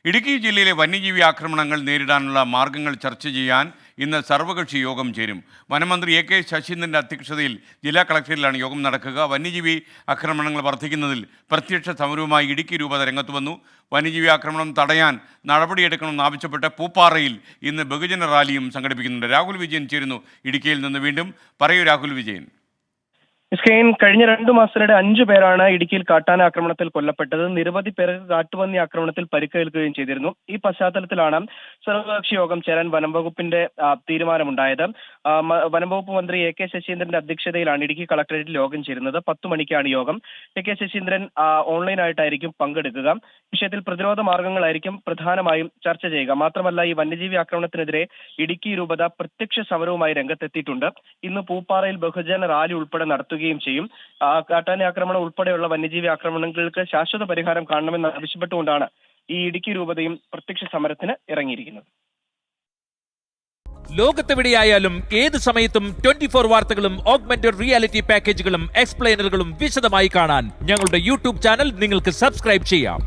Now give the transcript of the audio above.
ഇടുക്കി ജില്ലയിലെ വന്യജീവി ആക്രമണങ്ങൾ നേരിടാനുള്ള മാർഗങ്ങൾ ചർച്ച ചെയ്യാൻ ഇന്ന് സർവകക്ഷി യോഗം ചേരും. വനമന്ത്രി AK ശശീന്ദ്രൻ്റെ അധ്യക്ഷതയിൽ ജില്ലാ കളക്ടറേറ്റിലാണ് യോഗം നടക്കുക. വന്യജീവി ആക്രമണങ്ങൾ വർദ്ധിക്കുന്നതിൽ പ്രത്യക്ഷ സമരവുമായി ഇടുക്കി രൂപത രംഗത്ത് വന്നു. വന്യജീവി ആക്രമണം തടയാൻ നടപടിയെടുക്കണമെന്നാവശ്യപ്പെട്ട് പൂപ്പാറയിൽ ഇന്ന് ബഹുജന റാലിയും സംഘടിപ്പിക്കുന്നുണ്ട്. രാഹുൽ വിജയൻ ചേരുന്നു ഇടുക്കിയിൽ നിന്ന്. വീണ്ടും പറയൂ രാഹുൽ വിജയൻ. കഴിഞ്ഞ 2 മാസത്തിനിടെ 5 പേരാണ് ഇടുക്കിയിൽ കാട്ടാന ആക്രമണത്തിൽ കൊല്ലപ്പെട്ടത്. നിരവധി പേർക്ക് കാട്ടുപന്നി ആക്രമണത്തിൽ പരിക്കേൽക്കുകയും ചെയ്തിരുന്നു. ഈ പശ്ചാത്തലത്തിലാണ് സർവകക്ഷി യോഗം ചേരാൻ വനം വകുപ്പിന്റെ തീരുമാനമുണ്ടായത്. വനംവകുപ്പ് മന്ത്രി AK ശശീന്ദ്രന്റെ അധ്യക്ഷതയിലാണ് ഇടുക്കി കളക്ടറേറ്റിൽ യോഗം ചേരുന്നത്. 10 മണിക്കാണ് യോഗം. AK ശശീന്ദ്രൻ ഓൺലൈനായിട്ടായിരിക്കും പങ്കെടുക്കുക. വിഷയത്തിൽ പ്രതിരോധ മാർഗങ്ങളായിരിക്കും പ്രധാനമായും ചർച്ച ചെയ്യുക. മാത്രമല്ല, ഈ വന്യജീവി ആക്രമണത്തിനെതിരെ ഇടുക്കി രൂപത പ്രത്യക്ഷ സമരവുമായി രംഗത്തെത്തിയിട്ടുണ്ട്. ഇന്ന് പൂപ്പാറയിൽ ബഹുജന റാലി ഉൾപ്പെടെ നടത്തുകയും ചെയ്യും. കാട്ടാന ആക്രമണം ഉൾപ്പെടെയുള്ള വന്യജീവി ആക്രമണങ്ങൾക്ക് ശാശ്വത പരിഹാരം കാണണമെന്ന് ആവശ്യപ്പെട്ടുകൊണ്ടാണ് ഈ ഇടുക്കി രൂപതയും പ്രത്യക്ഷ സമരത്തിന് ഇറങ്ങിയിരിക്കുന്നത്. ലോകത്തെവിടെയായാലും ഏത് സമയത്തും 24 വാർത്തകളും ഓഗ്മെന്റഡ് റിയാലിറ്റി പാക്കേജുകളും എക്സ്പ്ലെയിനറുകളും വിശദമായി കാണാൻ ഞങ്ങളുടെ YouTube ചാനൽ നിങ്ങൾക്ക് സബ്സ്ക്രൈബ് ചെയ്യാം.